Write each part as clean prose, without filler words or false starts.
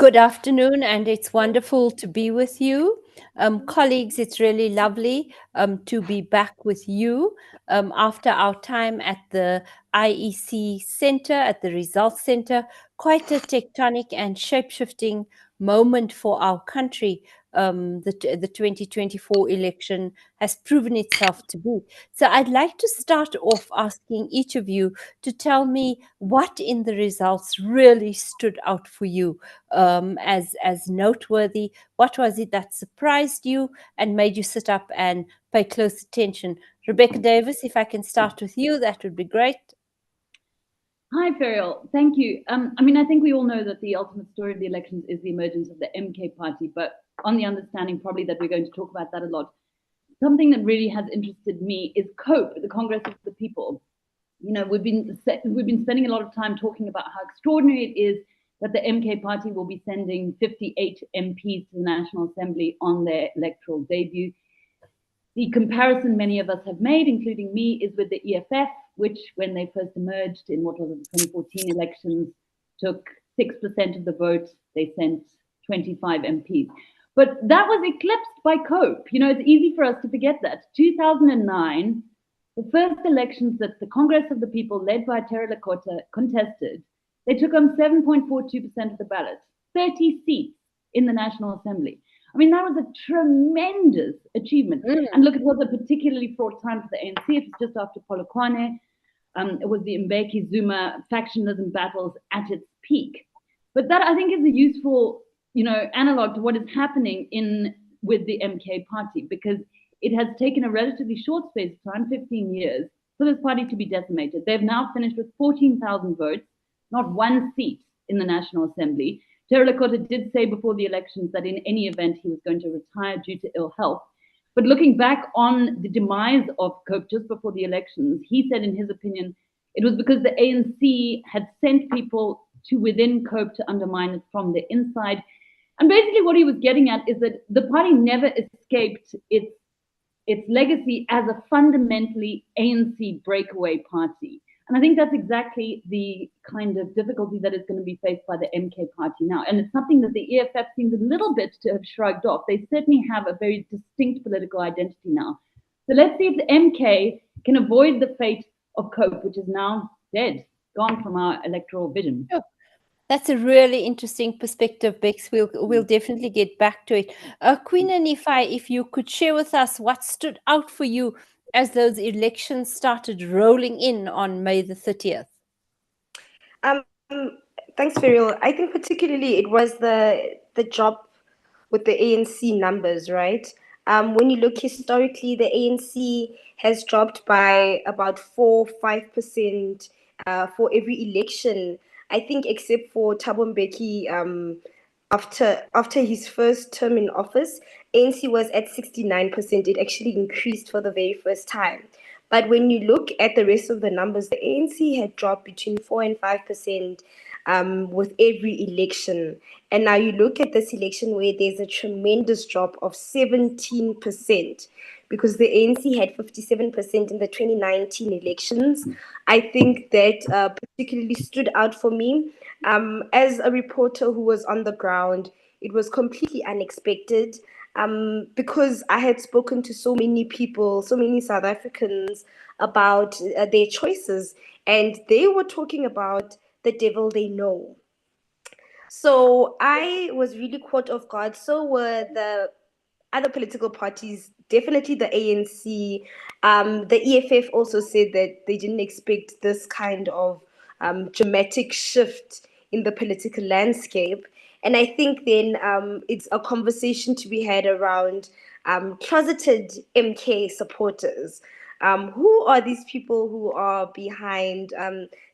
Good afternoon, and it's wonderful to be with you. Colleagues, it's really lovely to be back with you after our time at the IEC Center, at the Results Center. Quite a tectonic and shape-shifting moment for our country. The 2024 election has proven itself to be. So I'd like to start off asking each of you to tell me what in the results really stood out for you as noteworthy. What was it that surprised you and made you sit up and pay close attention? Rebecca Davis, if I can start with you, that would be great. Hi, Ferial. Thank you. I think we all know that the ultimate story of the elections is the emergence of the MK party, but on the understanding probably that we're going to talk about that a lot. Something that really has interested me is COPE, the Congress of the People. You know, we've been spending a lot of time talking about how extraordinary it is that the MK party will be sending 58 MPs to the National Assembly on their electoral debut. The comparison many of us have made, including me, is with the EFF, which, when they first emerged in what was the 2014 elections, took 6% of the vote. They sent 25 MPs. But that was eclipsed by COPE. You know, it's easy for us to forget that. 2009, the first elections that the Congress of the People, led by Terra Lakota, contested, they took on 7.42% of the ballot, 30 seats in the National Assembly. I mean, that was a tremendous achievement. And look, it was a particularly fraught time for the ANC. It was just after Polokwane. It was the Mbeki Zuma factionalism battles at its peak. But that, I think, is a useful, analog to what is happening with the MK party, because it has taken a relatively short space of time, 15 years, for this party to be decimated. They've now finished with 14,000 votes, not one seat in the National Assembly. Terra Lakota did say before the elections that in any event he was going to retire due to ill health. But looking back on the demise of COPE just before the elections, he said in his opinion, it was because the ANC had sent people to within COPE to undermine it from the inside. And basically what he was getting at is that the party never escaped its legacy as a fundamentally ANC breakaway party. And I think that's exactly the kind of difficulty that is going to be faced by the MK party now. And it's something that the EFF seems a little bit to have shrugged off. They certainly have a very distinct political identity now. So let's see if the MK can avoid the fate of COPE, which is now dead, gone from our electoral vision. Sure. That's a really interesting perspective, Bex. We'll definitely get back to it. Queenin, if you could share with us what stood out for you as those elections started rolling in on May the 30th. Thanks, Ferial. I think particularly it was the drop with the ANC numbers, right? When you look historically, the ANC has dropped by about 4-5% for every election. I think except for Thabo Mbeki, after his first term in office, ANC was at 69%. It actually increased for the very first time. But when you look at the rest of the numbers, the ANC had dropped between 4 and 5% with every election. And now you look at this election where there's a tremendous drop of 17%, because the ANC had 57% in the 2019 elections. I think that particularly stood out for me. As a reporter who was on the ground, it was completely unexpected. Because I had spoken to so many people, so many South Africans about their choices, and they were talking about the devil they know. So I was really caught off guard. So were the other political parties, definitely the ANC. The EFF also said that they didn't expect this kind of dramatic shift in the political landscape. And I think then it's a conversation to be had around closeted MK supporters. Who are these people who are behind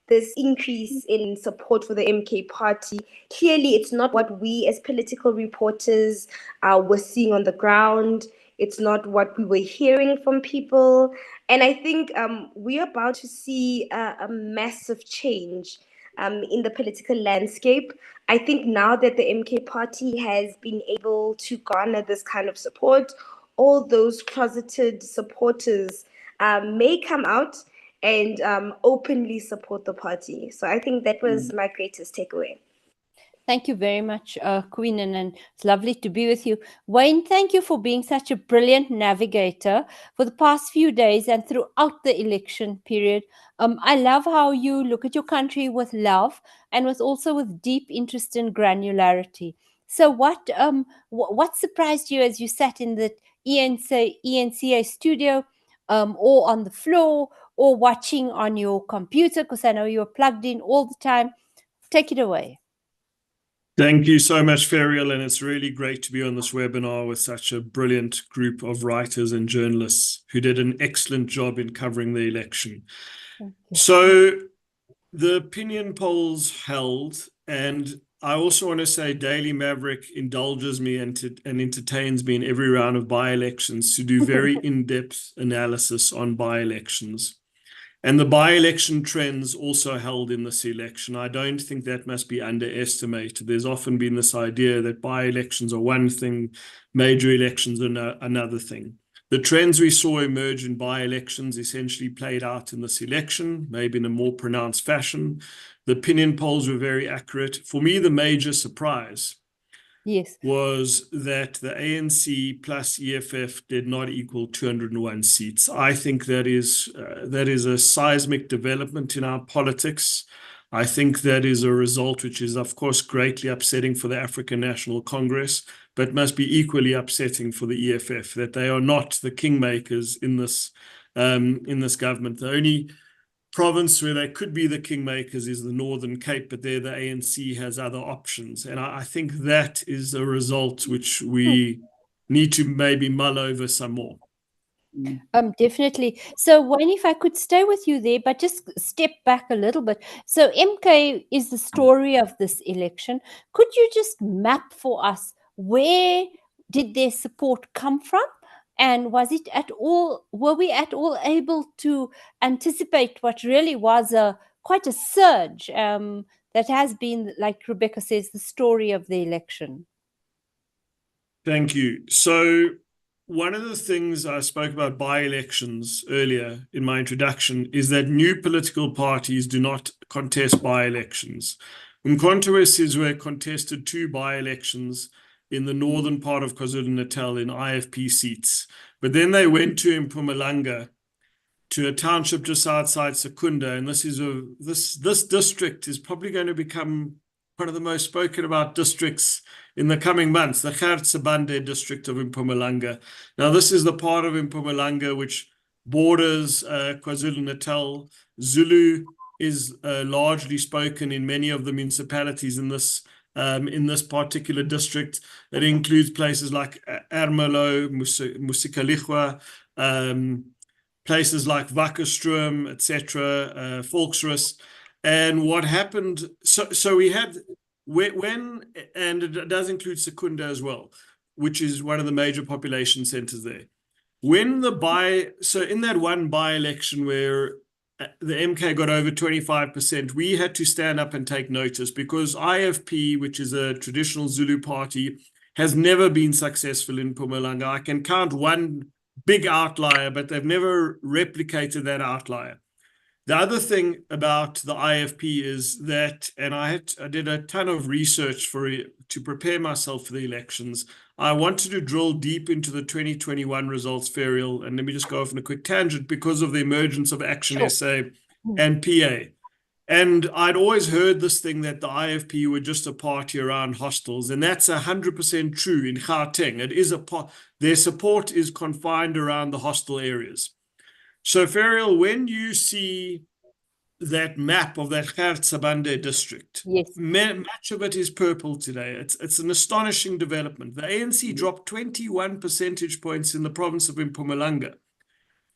this increase in support for the MK party? Clearly, it's not what we as political reporters were seeing on the ground. It's not what we were hearing from people. And I think we're about to see a massive change in the political landscape. I think now that the MK party has been able to garner this kind of support, all those closeted supporters may come out and openly support the party. So I think that was my greatest takeaway. Thank you very much, Queenin, and it's lovely to be with you. Wayne, thank you for being such a brilliant navigator for the past few days and throughout the election period. I love how you look at your country with love and also with deep interest and granularity. So, what surprised you as you sat in the ENCA studio, or on the floor, or watching on your computer? Because I know you're plugged in all the time. Take it away. Thank you so much, Ferial, and it's really great to be on this webinar with such a brilliant group of writers and journalists who did an excellent job in covering the election. So the opinion polls held, and I also want to say Daily Maverick indulges me and entertains me in every round of by-elections to do very in-depth analysis on by-elections. And the by-election trends also held in this election. I don't think that must be underestimated. There's often been this idea that by-elections are one thing, major elections are another thing. The trends we saw emerge in by-elections essentially played out in this election, maybe in a more pronounced fashion. The opinion polls were very accurate. For me, the major surprise was that the ANC plus EFF did not equal 201 seats. I think that is a seismic development in our politics. I think that is a result which is, of course, greatly upsetting for the African National Congress, but must be equally upsetting for the EFF, that they are not the kingmakers in this government. The only province where they could be the kingmakers is the Northern Cape, but there the ANC has other options. And I think that is a result which we need to maybe mull over some more. Definitely. So, Wayne, if I could stay with you there, but just step back a little bit. So, MK is the story of this election. Could you just map for us where did their support come from? And were we at all able to anticipate what really was quite a surge that has been, like Rebecca says, the story of the election? Thank you. So one of the things I spoke about by-elections earlier in my introduction is that new political parties do not contest by-elections. Umkhonto we contested 2 by-elections in the northern part of KwaZulu-Natal in IFP seats. But then they went to Mpumalanga, to a township just outside Secunda, and this district is probably going to become one of the most spoken about districts in the coming months, the Khartsabande district of Mpumalanga. Now, this is the part of Mpumalanga which borders KwaZulu-Natal. Zulu is largely spoken in many of the municipalities in this particular district. It includes places like Ermelo, Musikalikhwa, places like Wackerstroom, etc., Volksrust. And what happened, so we had, and it does include Secunda as well, which is one of the major population centers there. So in that one by-election where the MK got over 25%, we had to stand up and take notice because IFP, which is a traditional Zulu party, has never been successful in Mpumalanga. I can count one big outlier, but they've never replicated that outlier. The other thing about the IFP is that, and I did a ton of research to prepare myself for the elections. I wanted to drill deep into the 2021 results, Ferial, and let me just go off on a quick tangent because of the emergence of Action SA and PA. And I'd always heard this thing that the IFP were just a party around hostels, and that's 100% true in Gauteng. It is their support is confined around the hostel areas. So, Ferial, when you see that map of that Khartsabande district, much of it is purple today. It's an astonishing development. The ANC dropped 21 percentage points in the province of Mpumalanga.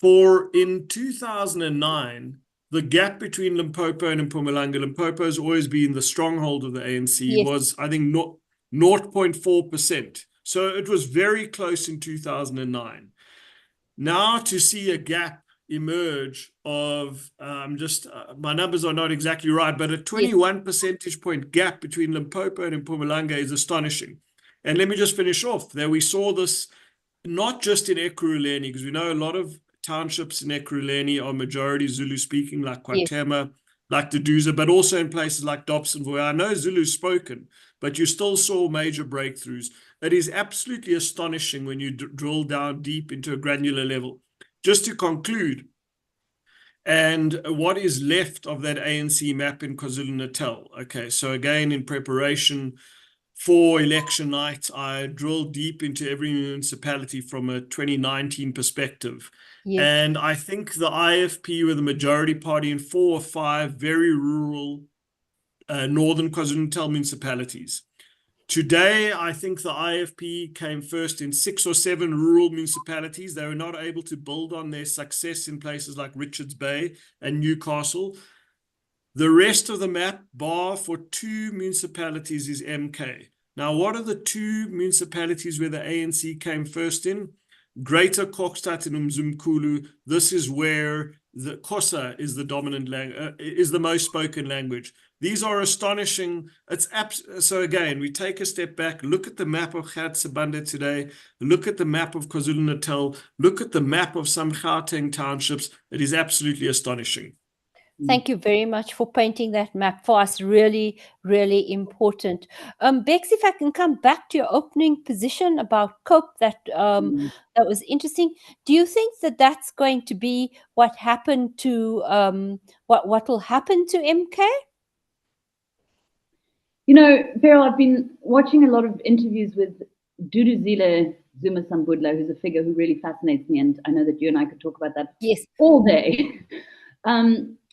In 2009, the gap between Limpopo and Mpumalanga, Limpopo has always been the stronghold of the ANC, was, I think, 0.4%. So it was very close in 2009. Now to see a gap emerge of, my numbers are not exactly right, but a 21 percentage point gap between Limpopo and Mpumalanga is astonishing. And let me just finish off. There we saw this not just in Ekurhuleni, because we know a lot of townships in Ekurhuleni are majority Zulu speaking, like Kwatema, like Duduza, but also in places like Dobson, where I know Zulu's spoken, but you still saw major breakthroughs. It is absolutely astonishing when you drill down deep into a granular level. Just to conclude, and what is left of that ANC map in KwaZulu-Natal? Okay, so again, in preparation for election night, I drilled deep into every municipality from a 2019 perspective. Yes. And I think the IFP were the majority party in 4 or 5 very rural northern KwaZulu-Natal municipalities. Today, I think the IFP came first in 6 or 7 rural municipalities. They were not able to build on their success in places like Richards Bay and Newcastle. The rest of the map, bar for 2 municipalities, is MK. Now, what are the 2 municipalities where the ANC came first in? Greater Kokstad and Umzimkhulu. This is where the Xhosa is the dominant language, is the most spoken language. These are astonishing. So again, we take a step back, look at the map of Gauteng today, look at the map of KwaZulu-Natal, look at the map of some Gauteng townships. It is absolutely astonishing. Thank you very much for painting that map for us. Really, really important. Bex, if I can come back to your opening position about COPE, that was interesting. Do you think that that's going to be what happened to what will happen to MK? You know, Ferial, I've been watching a lot of interviews with Duduzile Zuma Sambudla, who's a figure who really fascinates me, and I know that you and I could talk about that all day.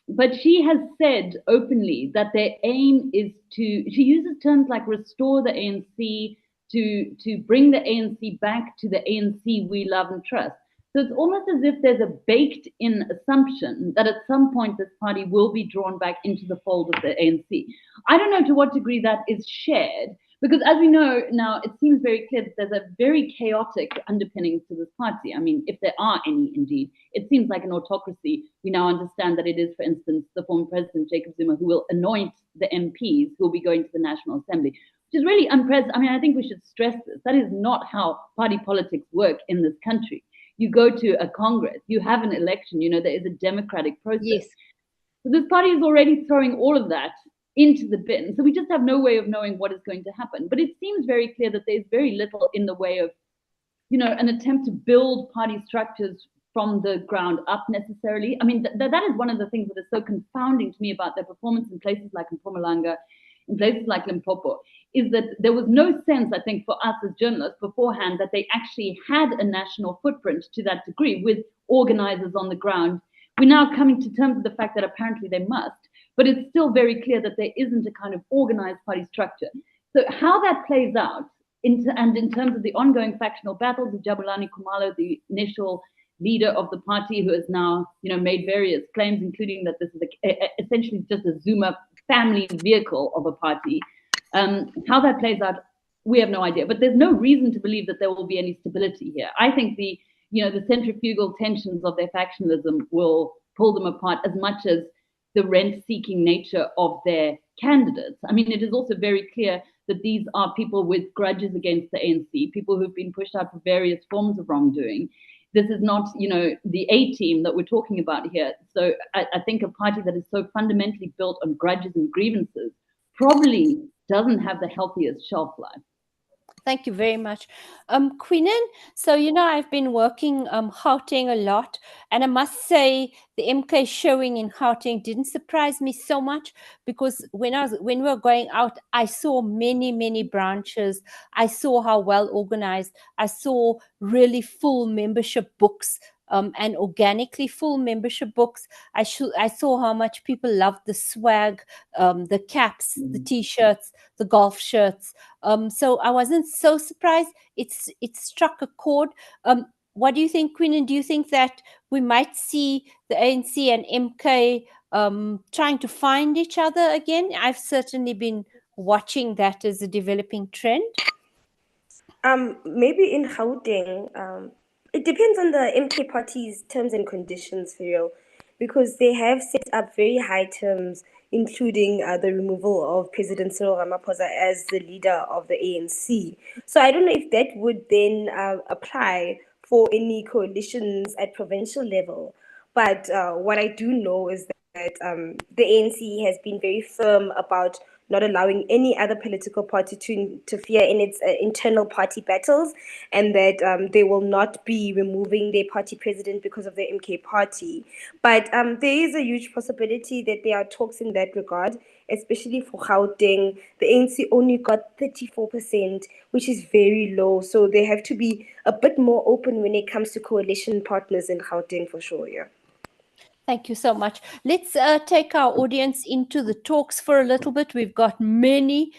But she has said openly that their aim is to, she uses terms like restore the ANC, to bring the ANC back to the ANC we love and trust. So it's almost as if there's a baked in assumption that at some point this party will be drawn back into the fold of the ANC. I don't know to what degree that is shared, because as we know now, it seems very clear that there's a very chaotic underpinning to this party. I mean, if there are any indeed, it seems like an autocracy. We now understand that it is, for instance, the former president, Jacob Zuma, who will anoint the MPs who will be going to the National Assembly, which is really unprecedented. I mean, I think we should stress this. That is not how party politics work in this country. You go to a Congress, you have an election, you know, there is a democratic process. Yes. So this party is already throwing all of that into the bin. So we just have no way of knowing what is going to happen. But it seems very clear that there's very little in the way of, you know, an attempt to build party structures from the ground up necessarily. I mean, that is one of the things that is so confounding to me about their performance in places like Mpumalanga, in places like Limpopo, is that there was no sense, I think, for us as journalists beforehand that they actually had a national footprint to that degree with organizers on the ground. We're now coming to terms with the fact that apparently they must, but it's still very clear that there isn't a kind of organized party structure. So how that plays out, in terms of the ongoing factional battles of Jabulani Khumalo, the initial leader of the party, who has now, you know, made various claims, including that this is essentially just a Zuma family vehicle of a party. How that plays out, we have no idea. But there's no reason to believe that there will be any stability here. I think the centrifugal tensions of their factionalism will pull them apart as much as the rent-seeking nature of their candidates. I mean, it is also very clear that these are people with grudges against the ANC, people who've been pushed out for various forms of wrongdoing. This is not, you know, the A team that we're talking about here. So I think a party that is so fundamentally built on grudges and grievances probably doesn't have the healthiest shelf life. Thank you very much. Queenin, so, you know, I've been working Gauteng a lot, and I must say the MK showing in Gauteng didn't surprise me so much, because when we were going out, I saw many, many branches. I saw how well organized. I saw really full membership books. And organically full membership books. I saw how much people loved the swag, the caps, the T-shirts, the golf shirts. So I wasn't so surprised. It struck a chord. What do you think, Queenin? Do you think that we might see the ANC and MK trying to find each other again? I've certainly been watching that as a developing trend. Maybe in Gauteng, it depends on the MK party's terms and conditions, Ferial, because they have set up very high terms, including the removal of President Cyril Ramaphosa as the leader of the ANC. So I don't know if that would then apply for any coalitions at provincial level. But what I do know is the ANC has been very firm about not allowing any other political party to interfere in its internal party battles, and that they will not be removing their party president because of the MK party. But there is a huge possibility that there are talks in that regard, especially for Gauteng. The ANC only got 34%, which is very low. So they have to be a bit more open when it comes to coalition partners in Gauteng, for sure, yeah. Thank you so much. Let's take our audience into the talks for a little bit. We've got many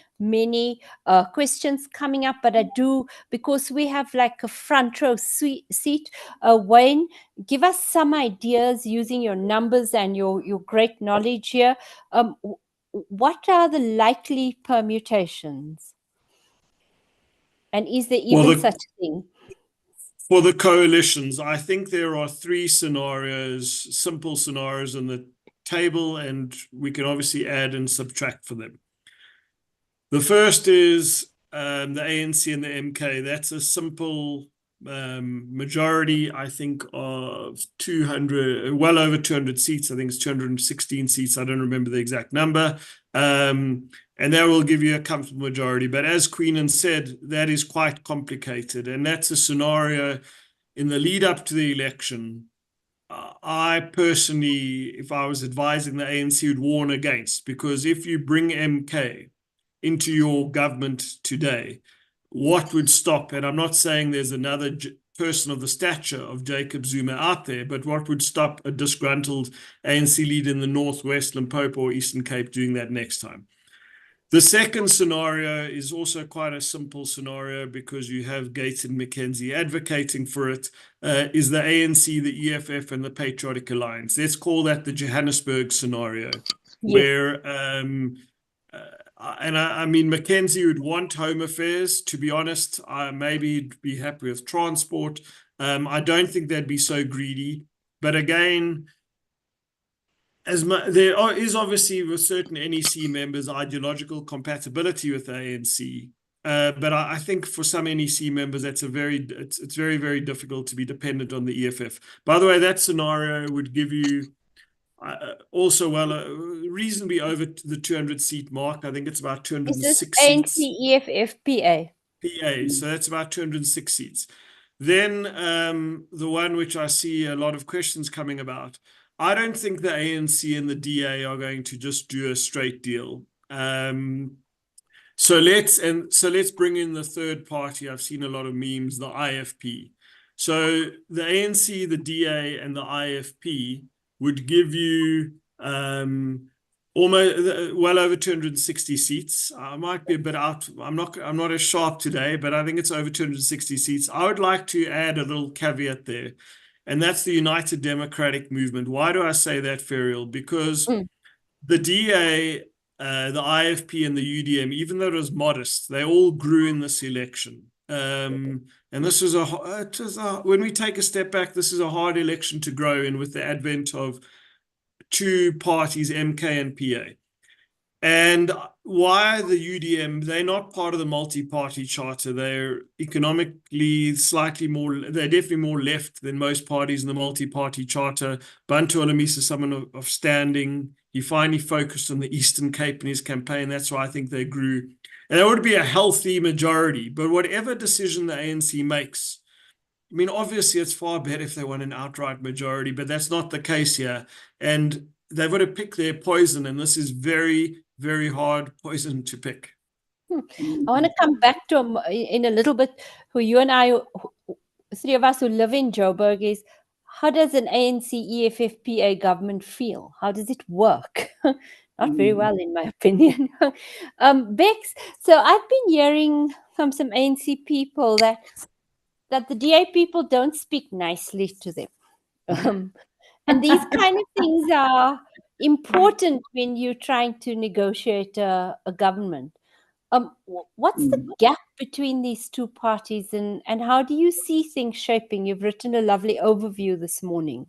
questions coming up, but I do, because we have like a front row seat, Wayne, give us some ideas using your numbers and your great knowledge here. What are the likely permutations? And is there even such a thing? For the coalitions, I think there are three scenarios, simple scenarios on the table, and we can obviously add and subtract for them. The first is the ANC and the MK. That's a simple majority, I think, of 200, well over 200 seats. I think it's 216 seats. I don't remember the exact number. And that will give you a comfortable majority. But as Queenin said, that is quite complicated. And that's a scenario in the lead up to the election. I personally, if I was advising the ANC, would warn against, because if you bring MK into your government today, what would stop? And I'm not saying there's another person of the stature of Jacob Zuma out there, but what would stop a disgruntled ANC leader in the Northwest, Limpopo, or Eastern Cape doing that next time? The second scenario is also quite a simple scenario, because you have Gates and McKenzie advocating for it, is the ANC, the EFF, and the Patriotic Alliance. Let's call that the Johannesburg scenario, where, I mean, McKenzie would want Home Affairs, to be honest. Maybe be happy with transport. I don't think they'd be so greedy. But again, there is obviously with certain NEC members ideological compatibility with the ANC, but I think for some NEC members it's very difficult to be dependent on the EFF. By the way, that scenario would give you also reasonably over the 200 seat mark. I think it's about 206 seats. ANC, EFF, PA. PA, so that's about 206 seats. Then the one which I see a lot of questions coming about, I don't think the ANC and the DA are going to just do a straight deal. So let's bring in the third party. I've seen a lot of memes, the IFP. So the ANC, the DA, and the IFP would give you almost well over 260 seats. I might be a bit out. I'm not as sharp today, but I think it's over 260 seats. I would like to add a little caveat there, and that's the United Democratic Movement. Why do I say that, Ferial? Because the DA, the IFP, and the UDM, even though it was modest, they all grew in this election. And this is when we take a step back, this is a hard election to grow in with the advent of two parties, MK and PA. And why the UDM? They're not part of the multi-party charter. They're economically slightly more, they're definitely more left than most parties in the multi-party charter. Bantu Alamisa is someone of standing. He finally focused on the Eastern Cape in his campaign. That's why I think they grew. And that would be a healthy majority. But whatever decision the ANC makes, I mean, obviously it's far better if they want an outright majority, but that's not the case here. And they've got to pick their poison, and this is very, very hard poison to pick. I want to come back to in a little bit, who you and I, three of us who live in Joburg, is how does an ANC EFF PA government feel? How does it work? Not very well, in my opinion. Bex, so I've been hearing from some ANC people that the DA people don't speak nicely to them. And these kind of things are important when you're trying to negotiate a government. What's the gap between these two parties, and how do you see things shaping? You've written a lovely overview this morning.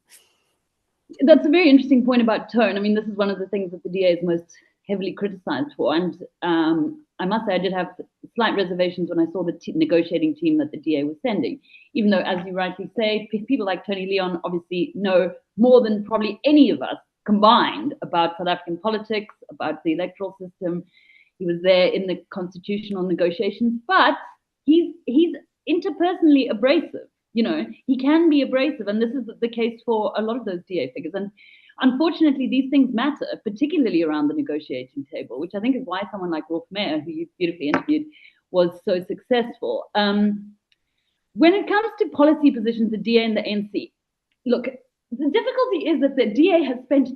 That's a very interesting point about tone. I mean, this is one of the things that the DA is most heavily criticized for. And I must say, I did have slight reservations when I saw the negotiating team that the DA was sending, even though, as you rightly say, people like Tony Leon obviously know more than probably any of us combined about South African politics, about the electoral system. He was there in the constitutional negotiations, but he's interpersonally abrasive. You know, he can be abrasive, and this is the case for a lot of those DA figures. And unfortunately, these things matter, particularly around the negotiating table, which I think is why someone like Rolf Meyer, who you beautifully interviewed, was so successful. When it comes to policy positions, the DA and the ANC, look, the difficulty is that the DA has spent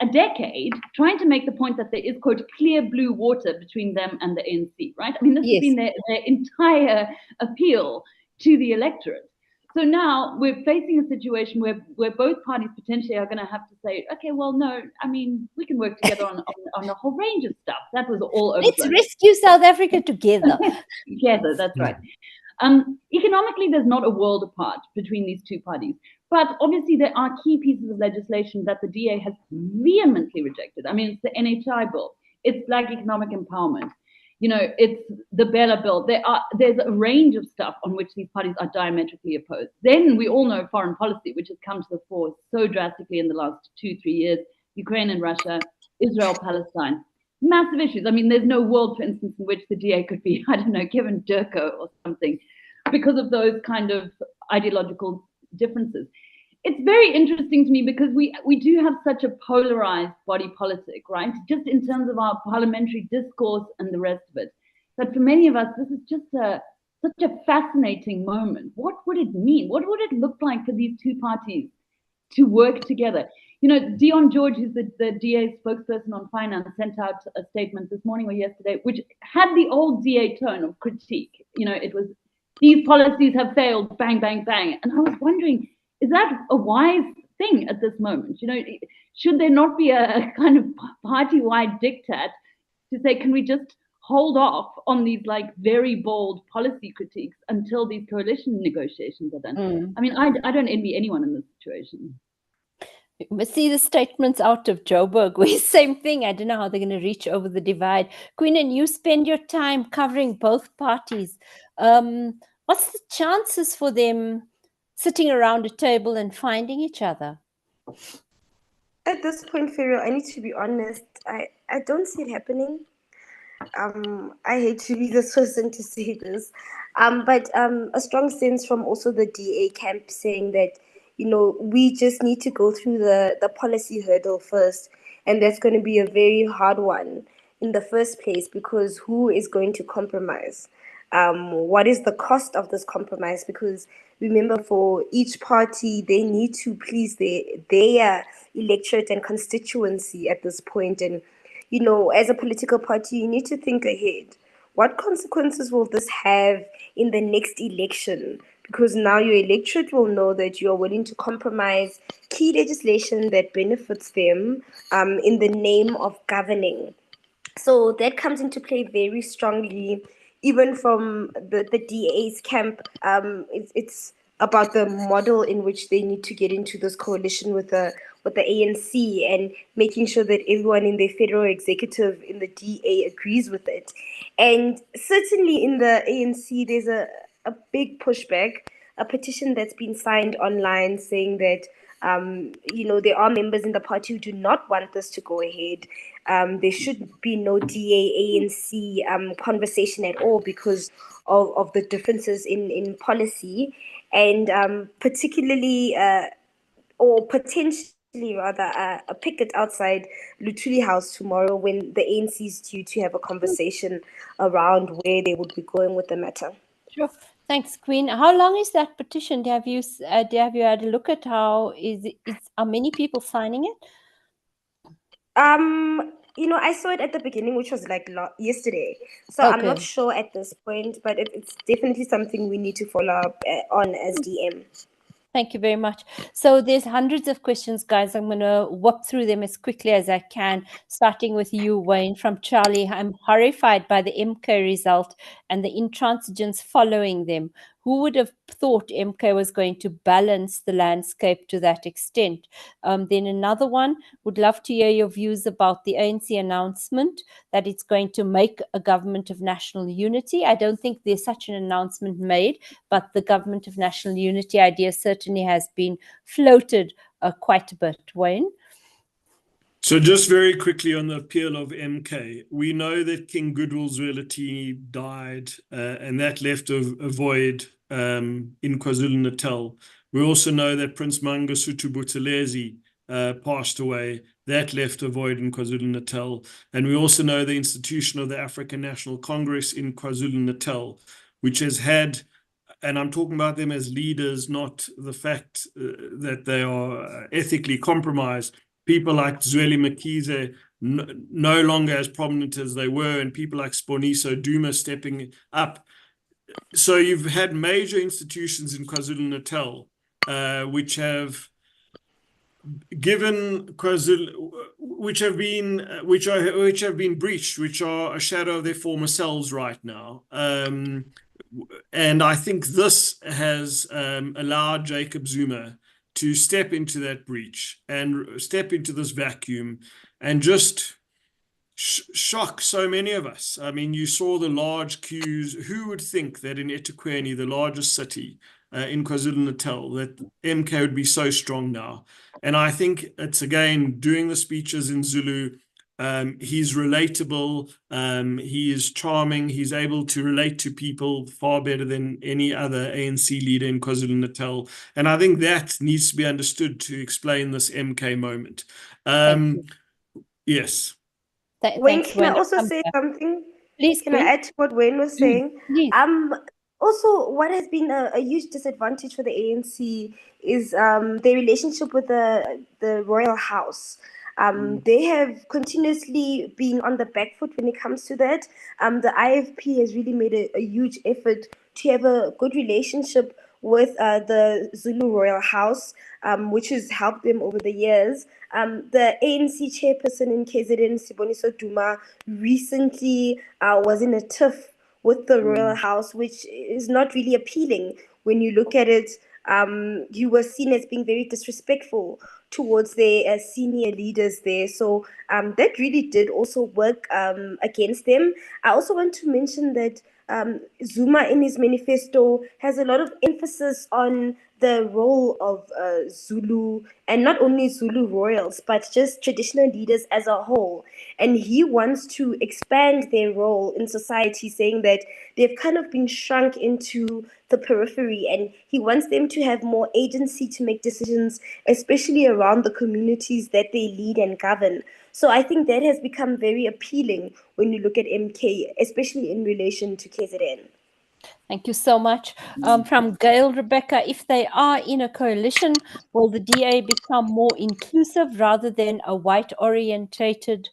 a decade trying to make the point that there is, quote, clear blue water between them and the ANC, right? I mean, this has been their entire appeal to the electorate. So now we're facing a situation where both parties potentially are going to have to say, okay, well, no, I mean, we can work together on a whole range of stuff. That was all over. Let's rescue South Africa together. Together, that's right. Economically, there's not a world apart between these two parties. But obviously, there are key pieces of legislation that the DA has vehemently rejected. I mean, it's the NHI bill. It's Black economic empowerment. You know, it's the Bella bill. There's a range of stuff on which these parties are diametrically opposed. Then we all know foreign policy, which has come to the fore so drastically in the last 2-3 years. Ukraine and Russia, Israel, Palestine. Massive issues. I mean, there's no world, for instance, in which the DA could be, I don't know, given Durko or something because of those kind of ideological differences. It's very interesting to me because we do have such a polarized body politic, right? Just in terms of our parliamentary discourse and the rest of it. But for many of us, this is just such a fascinating moment. What would it mean? What would it look like for these two parties to work together? You know, Dion George, who's the DA spokesperson on finance, sent out a statement this morning or yesterday, which had the old DA tone of critique. You know, it was, these policies have failed, bang, bang, bang. And I was wondering, is that a wise thing at this moment? You know, should there not be a kind of party-wide diktat to say, can we just hold off on these like very bold policy critiques until these coalition negotiations are done? I mean, I don't envy anyone in this situation. We see the statements out of Joburg, where same thing. I don't know how they're going to reach over the divide. Queenin, you spend your time covering both parties. What's the chances for them sitting around a table and finding each other? At this point, Ferial, I need to be honest. I don't see it happening. I hate to be the person to say this, but a strong sense from also the DA camp saying that, you know, we just need to go through the policy hurdle first, and that's going to be a very hard one in the first place, because who is going to compromise? What is the cost of this compromise? Because remember, for each party, they need to please their electorate and constituency at this point. And, you know, as a political party, you need to think ahead. What consequences will this have in the next election? Because now your electorate will know that you are willing to compromise key legislation that benefits them in the name of governing. So that comes into play very strongly, even from the DA's camp. It's about the model in which they need to get into this coalition with the ANC, and making sure that everyone in the federal executive in the DA agrees with it. And certainly in the ANC, there's a big pushback, a petition that's been signed online saying that you know, there are members in the party who do not want this to go ahead. There should be no DA-ANC conversation at all because of the differences in policy, and particularly or potentially rather a picket outside Luthuli House tomorrow, when the ANC is due to have a conversation around where they would be going with the matter. Sure. Thanks, Queen. How long is that petition? Have you had a look at how are many people signing it? You know, I saw it at the beginning, which was like yesterday. So Okay. I'm not sure at this point, but it's definitely something we need to follow up on as DM. Thank you very much. So there's hundreds of questions, guys. I'm going to whoop through them as quickly as I can, starting with you, Wayne, from Charlie. I'm horrified by the MK result and the intransigence following them. Who would have thought MK was going to balance the landscape to that extent? Then another one, would love to hear your views about the ANC announcement that it's going to make a government of national unity. I don't think there's such an announcement made, but the government of national unity idea certainly has been floated quite a bit. Wayne? So just very quickly on the appeal of MK, we know that King Goodwill Zwelithini died, and that left a void in KwaZulu-Natal. We also know that Prince Mangosuthu Buthelezi passed away. That left a void in KwaZulu-Natal. And we also know the institution of the African National Congress in KwaZulu-Natal, which has had, and I'm talking about them as leaders, not the fact that they are ethically compromised. People like Zweli Mkhize, no longer as prominent as they were, and people like Sponiso Duma stepping up. So you've had major institutions in KwaZulu-Natal which have given KwaZulu, which have been breached, which are a shadow of their former selves right now. And I think this has allowed Jacob Zuma to step into that breach and step into this vacuum and just shock so many of us. I mean, you saw the large queues. Who would think that in eThekwini, the largest city in KwaZulu-Natal, that MK would be so strong now? And I think it's, again, doing the speeches in Zulu. He's relatable. He is charming. He's able to relate to people far better than any other ANC leader in KwaZulu-Natal. And I think that needs to be understood to explain this MK moment. Yes. Wayne, Thanks, can I Wayne. also say something? Please, Can I add to what Wayne was saying? Please. Also, what has been a huge disadvantage for the ANC is their relationship with the royal house. They have continuously been on the back foot when it comes to that. The IFP has really made a huge effort to have a good relationship with the Zulu royal house, which has helped them over the years. The ANC chairperson in KZN, Siboniso Duma, recently was in a tiff with the royal house, which is not really appealing when you look at it. You were seen as being very disrespectful towards their senior leaders there. So that really did also work against them. I also want to mention that Zuma in his manifesto has a lot of emphasis on the role of Zulu, and not only Zulu royals, but just traditional leaders as a whole. And he wants to expand their role in society, saying that they've kind of been shrunk into the periphery, and he wants them to have more agency to make decisions, especially around the communities that they lead and govern. So I think that has become very appealing when you look at MK, especially in relation to KZN. Thank you so much. From Gail, Rebecca, if they are in a coalition, will the DA become more inclusive rather than a white-orientated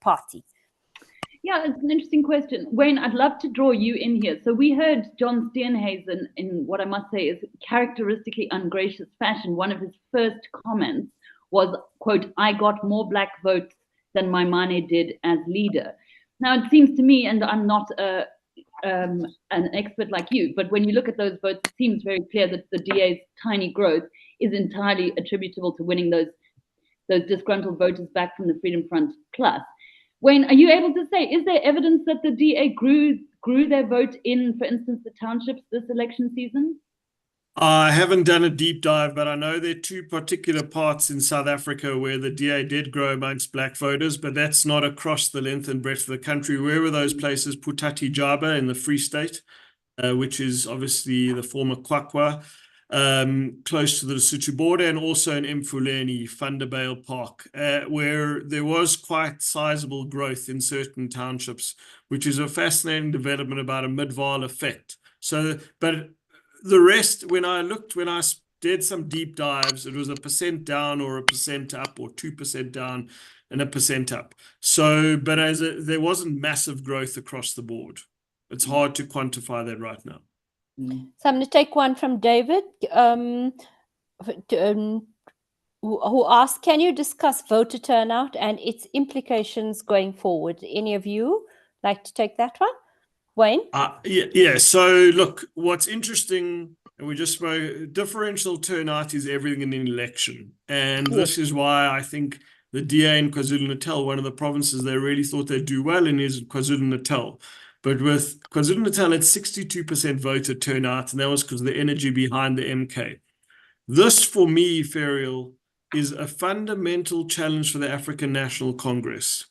party? Yeah, it's an interesting question. Wayne, I'd love to draw you in here. So we heard John Steenhuisen in what I must say is characteristically ungracious fashion. One of his first comments was, quote, "I got more black votes than my Mane did as leader." Now, it seems to me, and I'm not an expert like you, but when you look at those votes, it seems very clear that the DA's tiny growth is entirely attributable to winning those disgruntled voters back from the Freedom Front Plus. Wayne, are you able to say, is there evidence that the DA grew their vote in, for instance, the townships this election season? I haven't done a deep dive, but I know there are two particular parts in South Africa where the DA did grow amongst black voters, but that's not across the length and breadth of the country. Where were those places? Putati Jaba in the Free State, which is obviously the former Kwakwa, close to the Lesotho border, and also in Mfuleni, Thunderbale Park, where there was quite sizable growth in certain townships, which is a fascinating development about a Midvaal effect. So, but the rest, when I did some deep dives, it was 1% down or 1% up or 2% down and 1% up. So, but there wasn't massive growth across the board. It's hard to quantify that right now. So I'm going to take one from David, who asked, can you discuss voter turnout and its implications going forward? Any of you like to take that one? Wayne? Yeah. So look, what's interesting, and we just spoke, differential turnout is everything in an election. And this is why I think the DA in KwaZulu-Natal, one of the provinces they really thought they'd do well in is KwaZulu-Natal. But with KwaZulu-Natal, it's 62% voter turnout, and that was because of the energy behind the MK. This, for me, Ferial, is a fundamental challenge for the African National Congress.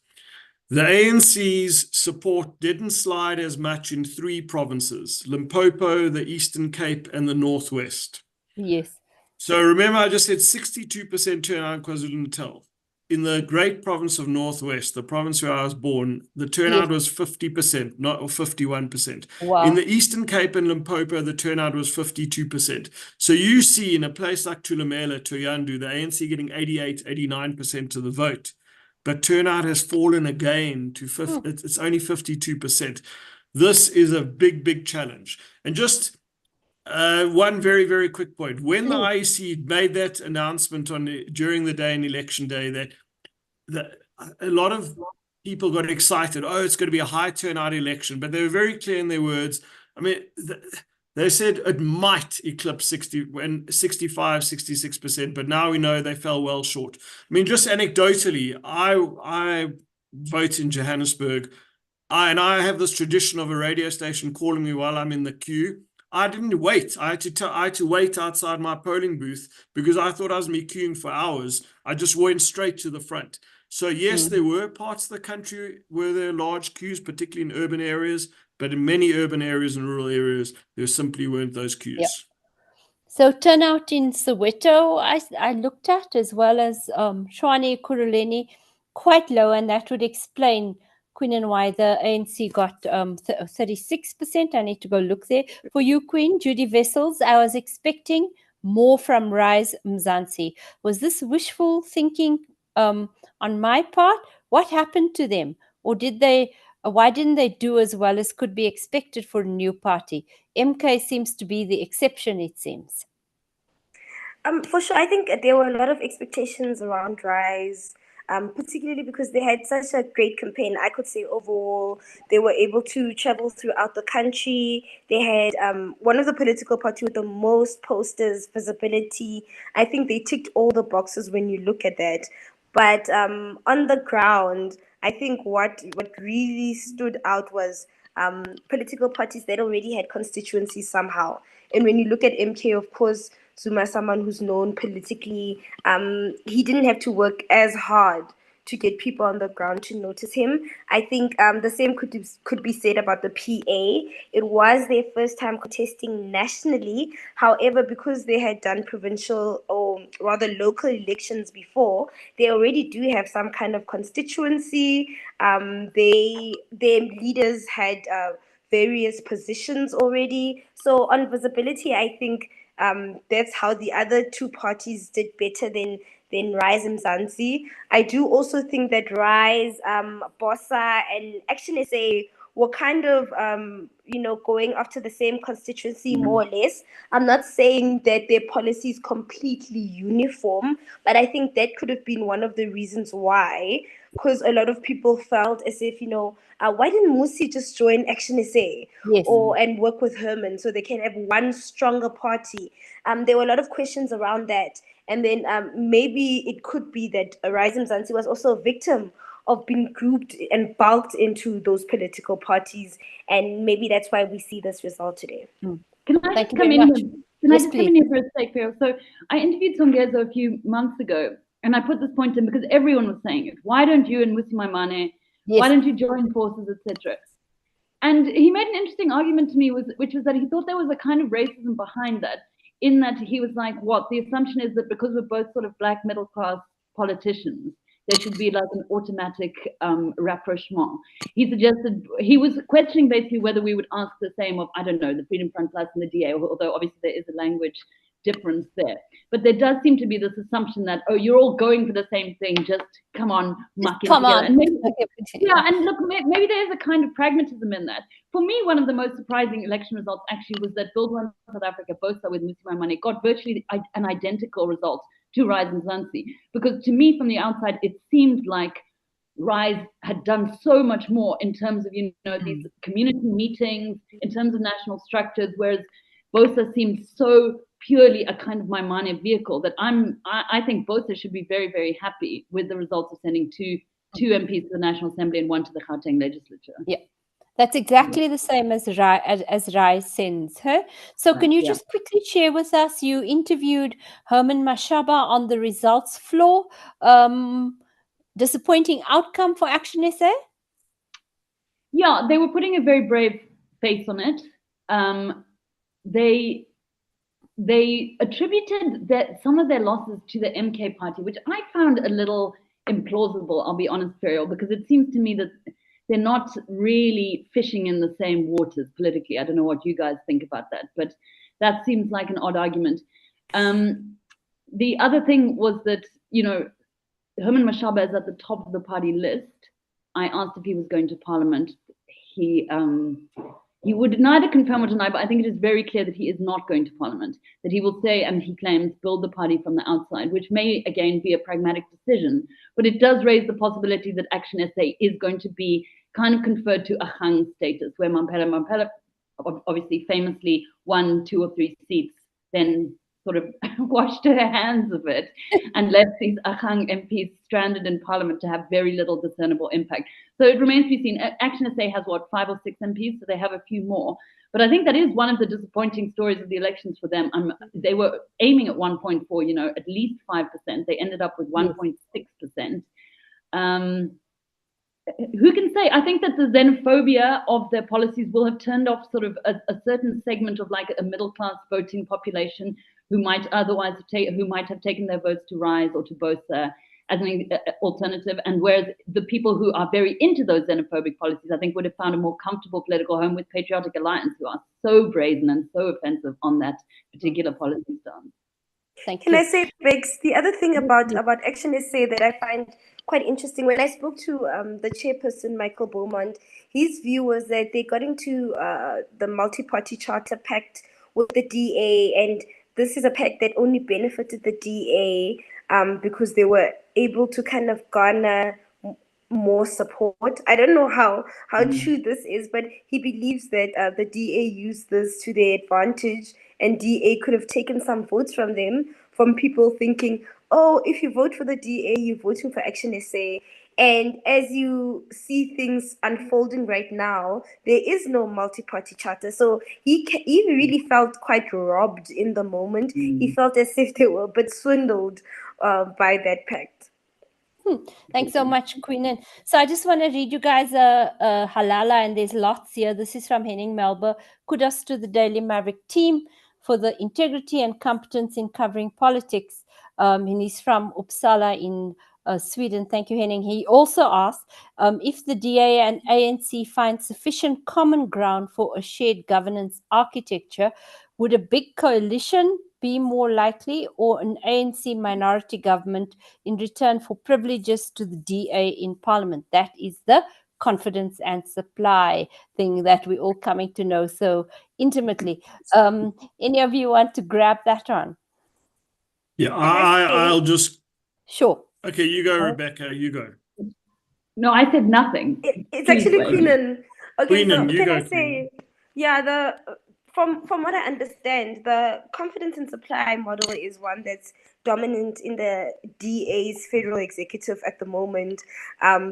The ANC's support didn't slide as much in 3 provinces, Limpopo, the Eastern Cape, and the Northwest. Yes. So remember, I just said 62% turnout in KwaZulu-Natal. In the great province of Northwest, the province where I was born, the turnout was 50%, not or 51%. Wow. In the Eastern Cape and Limpopo, the turnout was 52%. So you see in a place like Thulamela, Thohoyandou, the ANC getting 88, 89% of the vote. But turnout has fallen again to it's only 52%. This is a big, big challenge. And just one very, very quick point. When the IEC made that announcement during the day and election day, that a lot of people got excited. Oh, it's going to be a high turnout election. But they were very clear in their words. I mean, they said it might eclipse 65, 66%, but now we know they fell well short. I mean, just anecdotally, I vote in Johannesburg, and I have this tradition of a radio station calling me while I'm in the queue. I didn't wait. I had to wait outside my polling booth because I thought I was going to be queuing for hours. I just went straight to the front. So yes, there were parts of the country where there are large queues, particularly in urban areas, but in many urban areas and rural areas, there simply weren't those queues. Yeah. So turnout in Soweto, I looked at, as well as Shwane Kuruleni, quite low, and that would explain, Queen, and why the ANC got 36%. I need to go look there. For you, Queen, Judy Wessels, I was expecting more from Rise Mzansi. Was this wishful thinking on my part? What happened to them? Or did they... why didn't they do as well as could be expected for a new party? MK seems to be the exception, it seems. For sure, I think there were a lot of expectations around Rise, particularly because they had such a great campaign. I could say overall, they were able to travel throughout the country. They had one of the political parties with the most posters, visibility. I think they ticked all the boxes when you look at that. But on the ground, I think what really stood out was political parties that already had constituencies somehow. And when you look at MK, of course, Zuma, someone who's known politically, he didn't have to work as hard to get people on the ground to notice him. I think the same could be said about the PA. It was their first time contesting nationally. However, because they had done provincial or rather local elections before, they already do have some kind of constituency. Their leaders had various positions already. So on visibility, I think that's how the other 2 parties did better than Rise and Mzansi. I do also think that Rise, Bossa, and Action SA were kind of, going after the same constituency more or less. I'm not saying that their policy is completely uniform, but I think that could have been one of the reasons why, because a lot of people felt as if, why didn't Musi just join Action SA? Yes. And work with Herman so they can have one stronger party? There were a lot of questions around that. And then maybe it could be that Rise Mzansi was also a victim of being grouped and bulked into those political parties. And maybe that's why we see this result today. Can I just come in? Can I just come in here for a sec, Ferial? So I interviewed Songezo a few months ago, and I put this point in because everyone was saying it. Why don't you and Musi Maimane, why don't you join forces, etc.? And he made an interesting argument to me, which was that he thought there was a kind of racism behind that, in that he was like, what, the assumption is that because we're both sort of black middle class politicians, there should be like an automatic rapprochement. He suggested, he was questioning basically whether we would ask the same of, I don't know, the Freedom Front Plus and the DA, although obviously there is a language difference there. But there does seem to be this assumption that, oh, you're all going for the same thing, just come on, muck it together. And maybe, and look, maybe there is a kind of pragmatism in that. For me, one of the most surprising election results actually was that Build One South Africa, both with Musi Maimane, got virtually an identical result to Rise Mzansi. Because to me, from the outside, it seemed like Rise had done so much more in terms of, these community meetings, in terms of national structures, whereas Bosa seemed so purely a kind of Maimane vehicle that I think Bosa should be very, very happy with the results of sending two MPs to the National Assembly and 1 to the Gauteng legislature. Yeah. That's exactly the same as Rai sends her. So can you just quickly share with us, you interviewed Herman Mashaba on the results floor. Disappointing outcome for Action SA? Yeah, they were putting a very brave face on it. They attributed some of their losses to the MK party, which I found a little implausible, I'll be honest, Ferial, because it seems to me that they're not really fishing in the same waters politically. I don't know what you guys think about that, but that seems like an odd argument. The other thing was that, Herman Mashaba is at the top of the party list. I asked if he was going to parliament. He would neither confirm or deny, but I think it is very clear that he is not going to parliament, that he will say, and he claims, build the party from the outside, which may, again, be a pragmatic decision. But it does raise the possibility that Action SA is going to be kind of conferred to a hung status, where Mampela obviously famously won 2 or 3 seats, then sort of washed her hands of it and left these Ahang MPs stranded in parliament to have very little discernible impact. So it remains to be seen. Action SA has, 5 or 6 MPs, so they have a few more. But I think that is one of the disappointing stories of the elections for them. They were aiming at 1.4, at least 5%. They ended up with 1.6%. Who can say? I think that the xenophobia of their policies will have turned off sort of a certain segment of like a middle-class voting population who might otherwise have taken their votes to Rise or to both as an alternative, and whereas the people who are very into those xenophobic policies, I think, would have found a more comfortable political home with Patriotic Alliance, who are so brazen and so offensive on that particular policy stance. Thank Can you. I say, Bex, the other thing about Action SA that I find quite interesting, when I spoke to the chairperson, Michael Beaumont, his view was that they got into the multi-party charter pact with the DA, and this is a pact that only benefited the DA because they were able to kind of garner more support. I don't know how true this is, but he believes that the DA used this to their advantage, and DA could have taken some votes from them, from people thinking, oh, if you vote for the DA, you're voting for Action SA. And as you see things unfolding right now, there is no multi-party charter. So he really felt quite robbed in the moment. He felt as if they were a bit swindled by that pact. Thanks so much, Queenin. So I just want to read you guys a halala, and there's lots here. This is from Henning Melba. Kudos to the Daily Maverick team for the integrity and competence in covering politics. And he's from Uppsala in Sweden. Thank you, Henning. He also asked if the DA and ANC find sufficient common ground for a shared governance architecture, would a big coalition be more likely, or an ANC minority government in return for privileges to the DA in Parliament? That is the confidence and supply thing that we're all coming to know so intimately. Any of you want to grab that on? Yeah, I'll just... Sure. Okay, you go, Rebecca, you go. No, I said nothing. It's actually Queenin. Okay, Queenin, so can I say, yeah, from what I understand, the confidence and supply model is one that's dominant in the DA's federal executive at the moment.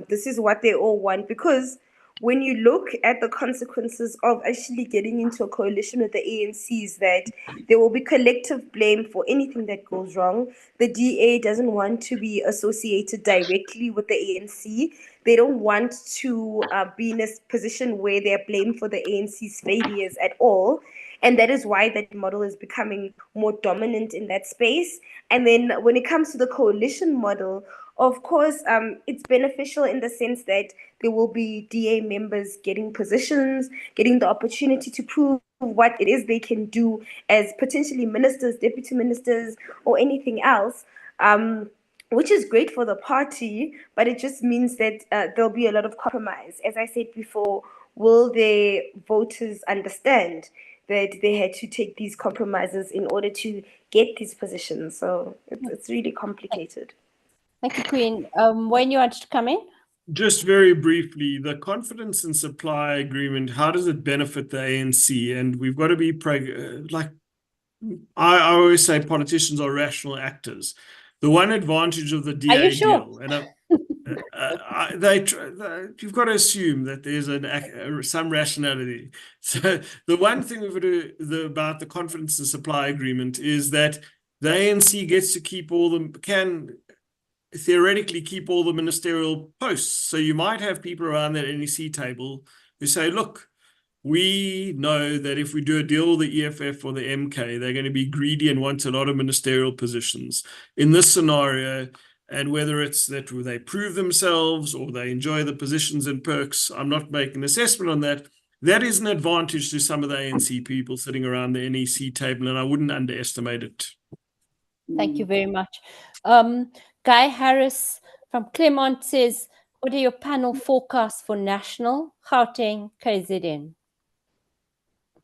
This is what they all want, because when you look at the consequences of actually getting into a coalition with the ANC, is that there will be collective blame for anything that goes wrong. The DA doesn't want to be associated directly with the ANC. They don't want to be in a position where they're blamed for the ANC's failures at all. And that is why that model is becoming more dominant in that space. And then when it comes to the coalition model, of course, it's beneficial in the sense that there will be DA members getting positions, getting the opportunity to prove what it is they can do as potentially ministers, deputy ministers, or anything else, which is great for the party, but it just means that there'll be a lot of compromise. As I said before, will the voters understand that they had to take these compromises in order to get these positions? So it's really complicated. Thank you, Queen. Wayne, you wanted to come in? Just very briefly, the confidence and supply agreement, how does it benefit the ANC? And we've got to be, I always say politicians are rational actors. The one advantage of the DA deal, and You've got to assume that there's some rationality. So the one thing we've got to about the confidence and supply agreement is that the ANC gets to keep can theoretically keep all the ministerial posts. So you might have people around that NEC table who say, look, we know that if we do a deal with the EFF or the MK, they're going to be greedy and want a lot of ministerial positions. In this scenario, and whether it's that they prove themselves or they enjoy the positions and perks, I'm not making an assessment on that. That is an advantage to some of the ANC people sitting around the NEC table, and I wouldn't underestimate it. Thank you very much. Guy Harris from Claremont says, what are your panel forecasts for National, Gauteng, KZN?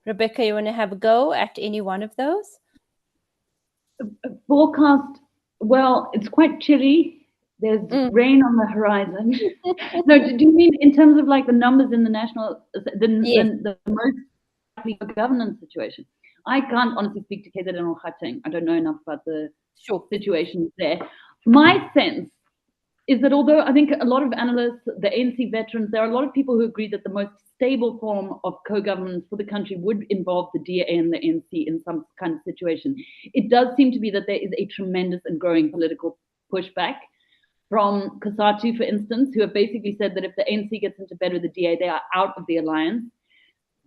Rebecca, you want to have a go at any one of those? Forecast, well, it's quite chilly. There's rain on the horizon. No, do you mean in terms of like the numbers in the national, the most likely governance situation? I can't honestly speak to KZN or Gauteng. I don't know enough about the situation there. My sense is that although I think a lot of analysts, the ANC veterans, there are a lot of people who agree that the most stable form of co-governance for the country would involve the DA and the ANC in some kind of situation. It does seem to be that there is a tremendous and growing political pushback from COSATU, for instance, who have basically said that if the ANC gets into bed with the DA, they are out of the alliance.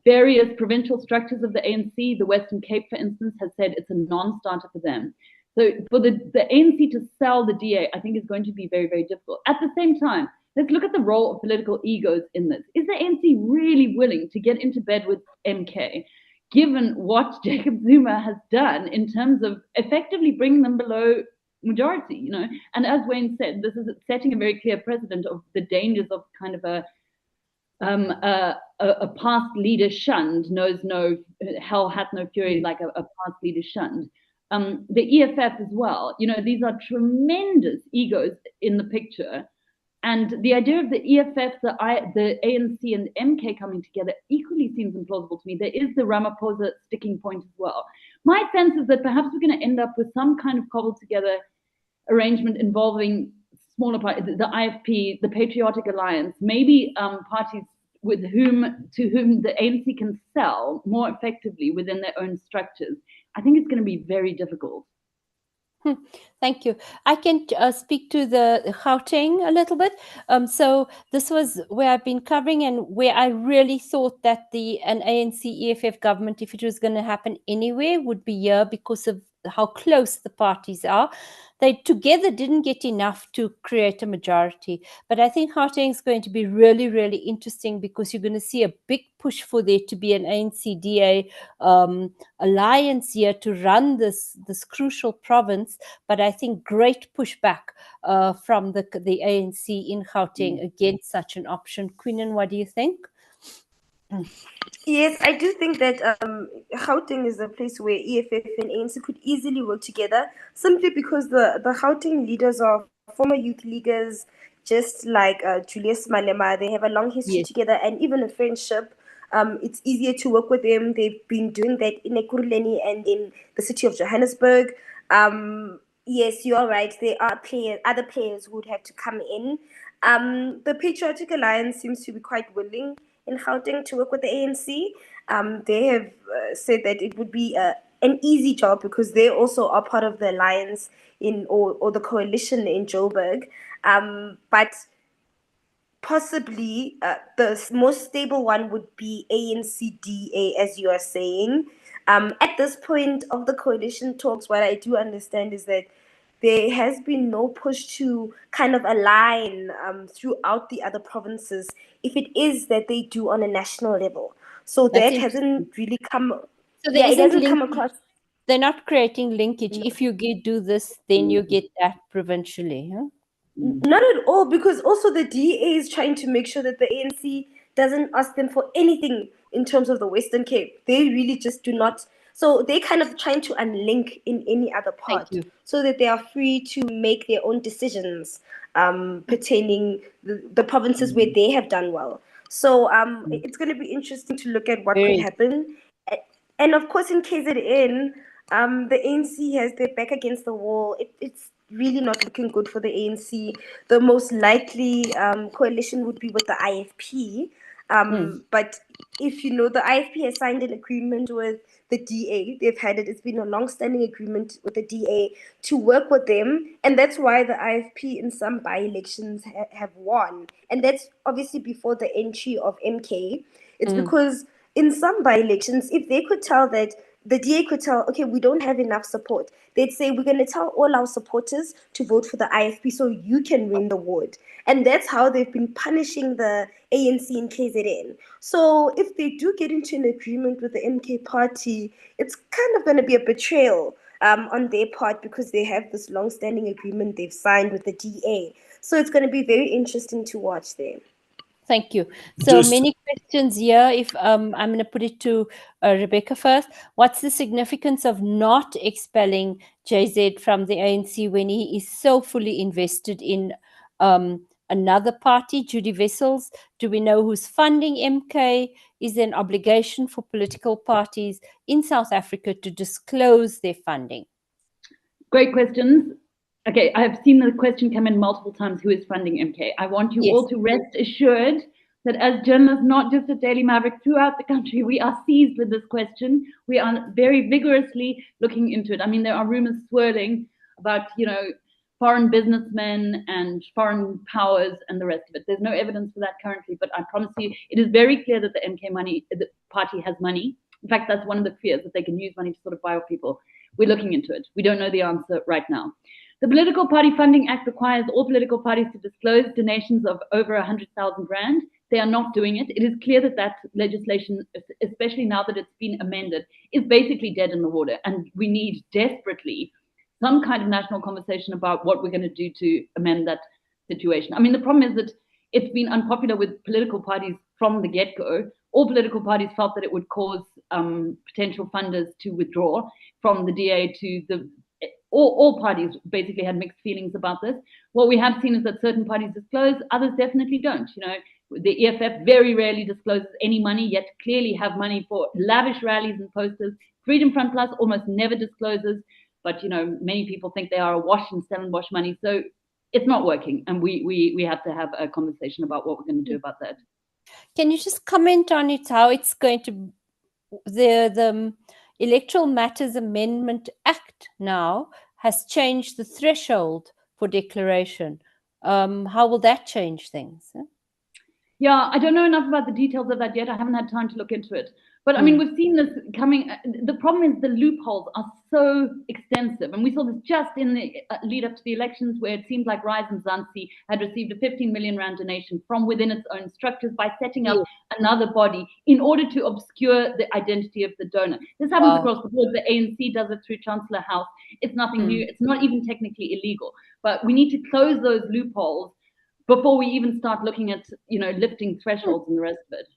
Various provincial structures of the ANC, the Western Cape, for instance, has said it's a non-starter for them. So for the ANC to sell the DA, I think is going to be very, very difficult. At the same time, let's look at the role of political egos in this. Is the ANC really willing to get into bed with MK, given what Jacob Zuma has done in terms of effectively bringing them below majority, you know? And as Wayne said, this is setting a very clear precedent of the dangers of kind of a past leader shunned, knows no, hell hath no fury like a past leader shunned. The EFF as well, you know, these are tremendous egos in the picture. And the idea of the EFF, the ANC and MK coming together equally seems implausible to me. There is the Ramaphosa sticking point as well. My sense is that perhaps we're going to end up with some kind of cobbled together arrangement involving smaller parties, the IFP, the Patriotic Alliance, maybe parties to whom the ANC can sell more effectively within their own structures. I think it's going to be very difficult. Thank you. I can speak to the Gauteng a little bit. So this was where I've been covering and where I really thought that an ANC EFF government, if it was going to happen anywhere, would be here because of how close the parties are. They together didn't get enough to create a majority. But I think Gauteng is going to be really, really interesting because you're going to see a big push for there to be an ANC-DA alliance here to run this crucial province. But I think great pushback from the ANC in Gauteng against such an option. Queenin, what do you think? Yes, I do think that Gauteng is a place where EFF and ANC could easily work together, simply because the Gauteng leaders are former youth leaguers, just like Julius Malema. They have a long history together and even a friendship. It's easier to work with them. They've been doing that in Ekurhuleni and in the city of Johannesburg. Yes, you are right. There are other players who would have to come in. The Patriotic Alliance seems to be quite willing in Gauteng to work with the ANC. They have said that it would be an easy job because they also are part of the alliance or the coalition in Joburg. But possibly the most stable one would be ANC-DA, as you are saying. At this point of the coalition talks, what I do understand is that there has been no push to kind of align throughout the other provinces if it is that they do on a national level. So that hasn't really come. So there it hasn't come across. They're not creating linkage. No. If you do this, then you get that provincially. Huh? Not at all, because also the DA is trying to make sure that the ANC doesn't ask them for anything in terms of the Western Cape. They really just do not. So they're kind of trying to unlink in any other part so that they are free to make their own decisions pertaining the provinces where they have done well. So it's going to be interesting to look at what could happen. And of course, in KZN, the ANC has their back against the wall. It's really not looking good for the ANC. The most likely coalition would be with the IFP. But if you know, the IFP has signed an agreement with the DA. They've had it. It's been a long-standing agreement with the DA to work with them, and that's why the IFP in some by-elections have won. And that's obviously before the entry of MK. It's because in some by-elections, if they could tell that the DA could tell, okay, we don't have enough support, they'd say, we're going to tell all our supporters to vote for the IFP so you can win the ward. And that's how they've been punishing the ANC in KZN. So if they do get into an agreement with the MK party, it's kind of going to be a betrayal on their part, because they have this long-standing agreement they've signed with the DA. So it's going to be very interesting to watch there. Thank you. So many questions here. If I'm going to put it to Rebecca first. What's the significance of not expelling JZ from the ANC when he is so fully invested in another party, Judy Wessels? Do we know who's funding MK? Is there an obligation for political parties in South Africa to disclose their funding? Great questions. Okay, I have seen the question come in multiple times, who is funding MK? I want you all to rest assured that as journalists, not just at Daily Maverick, throughout the country, we are seized with this question. We are very vigorously looking into it. I mean, there are rumors swirling about, foreign businessmen and foreign powers and the rest of it. There's no evidence for that currently, but I promise you, it is very clear that the party has money. In fact, that's one of the fears, that they can use money to sort of buy off people. We're looking into it. We don't know the answer right now. The Political Party Funding Act requires all political parties to disclose donations of over 100,000 rand. They are not doing it. It is clear that that legislation, especially now that it's been amended, is basically dead in the water. And we need desperately some kind of national conversation about what we're going to do to amend that situation. I mean, the problem is that it's been unpopular with political parties from the get-go. All political parties felt that it would cause potential funders to withdraw from the DA to the... All parties basically had mixed feelings about this. What we have seen is that certain parties disclose, others definitely don't. The EFF very rarely discloses any money, yet clearly have money for lavish rallies and posters. Freedom Front Plus almost never discloses, but many people think they are awash in Stellenbosch money. So it's not working, and we have to have a conversation about what we're going to do about that. Can you just comment on it, how it's going to... The Electoral Matters Amendment Act now has changed the threshold for declaration. How will that change things? Yeah, I don't know enough about the details of that yet. I haven't had time to look into it. But I mean, we've seen this coming. The problem is the loopholes are so extensive. And we saw this just in the lead up to the elections, where it seemed like Rise and Mzansi had received a 15 million rand donation from within its own structures by setting up another body in order to obscure the identity of the donor. This happens across the board. The ANC does it through Chancellor House. It's nothing new. It's not even technically illegal. But we need to close those loopholes before we even start looking at, lifting thresholds and the rest of it.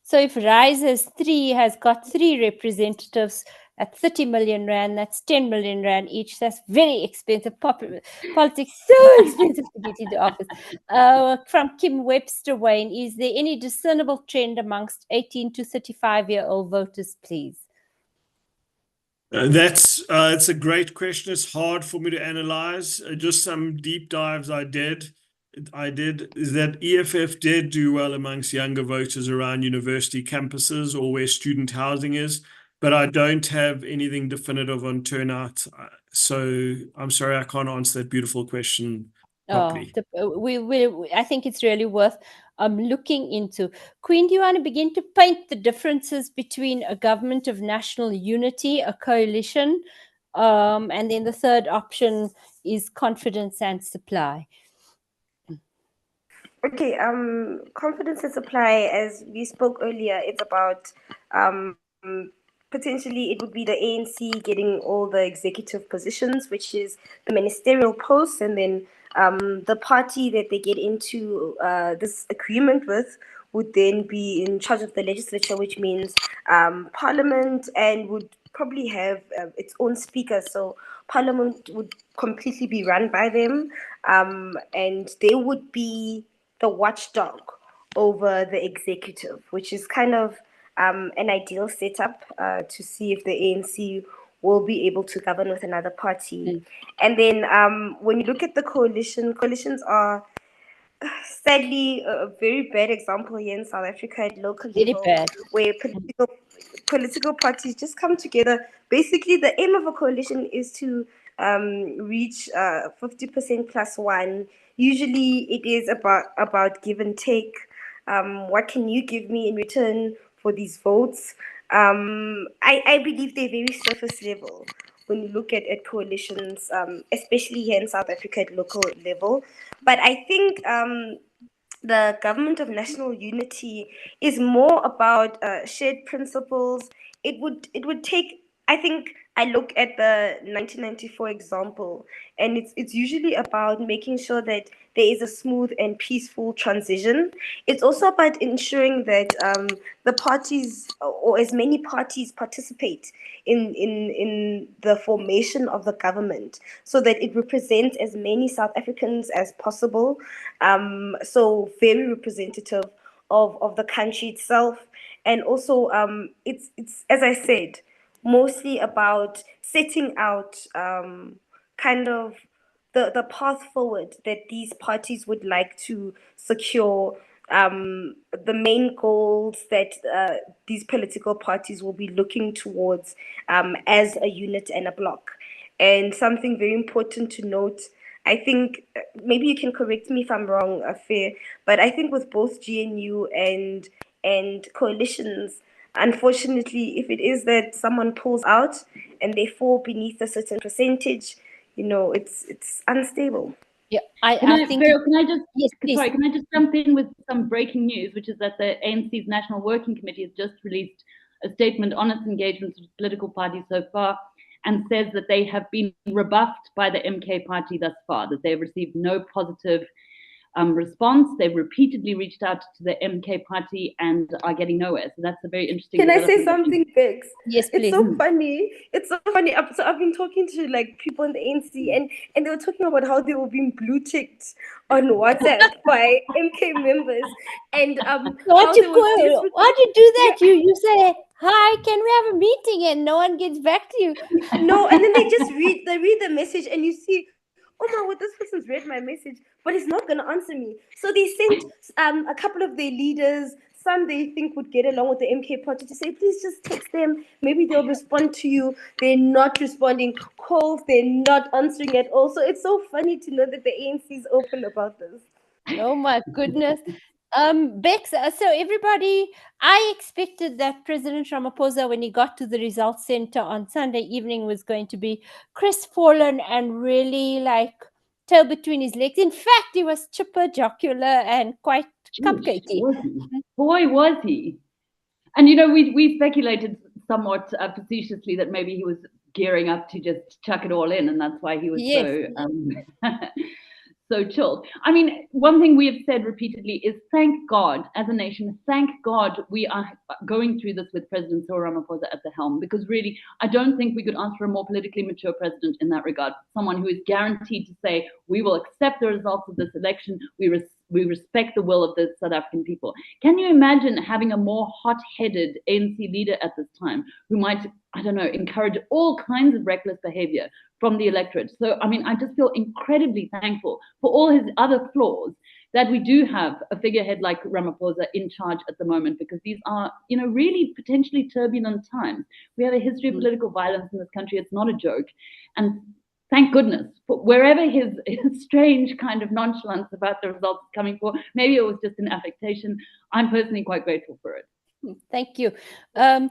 So if Rise has got 3 representatives at 30 million rand, that's 10 million rand each. That's very expensive. Politics so expensive to get into office. From Kim Webster, Wayne, is there any discernible trend amongst 18 to 35-year-old voters, please? It's a great question. It's hard for me to analyze. Just some deep dives I did is that EFF did do well amongst younger voters around university campuses or where student housing is, but I don't have anything definitive on turnout. So I'm sorry, I can't answer that beautiful question properly. I think it's really worth looking into. Queen, do you want to begin to paint the differences between a government of national unity, a coalition, and then the third option is confidence and supply? Okay, confidence and supply, as we spoke earlier, it's about potentially it would be the ANC getting all the executive positions, which is the ministerial posts, and then the party that they get into this agreement with would then be in charge of the legislature, which means parliament, and would probably have its own speaker. So parliament would completely be run by them, and they would be the watchdog over the executive, which is kind of an ideal setup to see if the ANC will be able to govern with another party. Mm. And then when you look at the coalitions are sadly a very bad example here in South Africa at local Very level, bad. where political parties just come together. Basically, the aim of a coalition is to reach 50% plus one. Usually, it is about give and take. What can you give me in return for these votes? I believe they're very surface level when you look at coalitions, especially here in South Africa at local level. But I think the government of national unity is more about shared principles. It would take. I think I look at the 1994 example, and it's usually about making sure that there is a smooth and peaceful transition. It's also about ensuring that the parties, or as many parties, participate in the formation of the government, so that it represents as many South Africans as possible. So very representative of the country itself. And also it's as I said, mostly about setting out kind of the path forward that these parties would like to secure, the main goals that these political parties will be looking towards as a unit and a bloc. And something very important to note, I think, maybe you can correct me if I'm wrong, Fair, but I think with both GNU and coalitions, unfortunately, if it is that someone pulls out and they fall beneath a certain percentage, it's unstable. Yeah, Can I I, think Vero, can I just, yes, please. sorry, can I just jump in with some breaking news, which is that the ANC's National Working Committee has just released a statement on its engagements with political parties so far, and says that they have been rebuffed by the MK party thus far, that they have received no positive response. They've repeatedly reached out to the MK party and are getting nowhere. So that's a very interesting Can I say development. something, Bex? Yes, It's please. so funny. It's so funny. So I've been talking to like people in the ANC, and they were talking about how they were being blue ticked on WhatsApp by MK members, and how they were desperate. Why'd you do that? Yeah, You say, hi, can we have a meeting? And no one gets back to you. no, and then they read the message, and you see, oh my word, this person's read my message, but he's not gonna answer me. So they sent a couple of their leaders, some they think would get along with the MK party, to say, please just text them, maybe they'll respond to you. They're not responding. Calls, they're not answering at all. So it's so funny to know that the ANC is open about this. Oh my goodness. Bex, so everybody, I expected that President Ramaphosa, when he got to the results center on Sunday evening, was going to be crestfallen and really like tail between his legs. In fact, he was chipper, jocular, and quite cupcakey. Boy, was he. And, you know, we speculated somewhat facetiously that maybe he was gearing up to just chuck it all in, and that's why he was so chilled. I mean, one thing we have said repeatedly is thank God, as a nation, thank God we are going through this with President Cyril Ramaphosa at the helm, because really, I don't think we could ask for a more politically mature president in that regard. Someone who is guaranteed to say, we will accept the results of this election, we respect the will of the South African people. Can you imagine having a more hot-headed ANC leader at this time who might, I don't know, encourage all kinds of reckless behavior from the electorate? So, I mean, I just feel incredibly thankful for all his other flaws that we do have a figurehead like Ramaphosa in charge at the moment, because these are, you know, really potentially turbulent times. We have a history of political violence in this country. It's not a joke. And thank goodness, but wherever his strange kind of nonchalance about the results coming for, maybe it was just an affectation. I'm personally quite grateful for it. Thank you.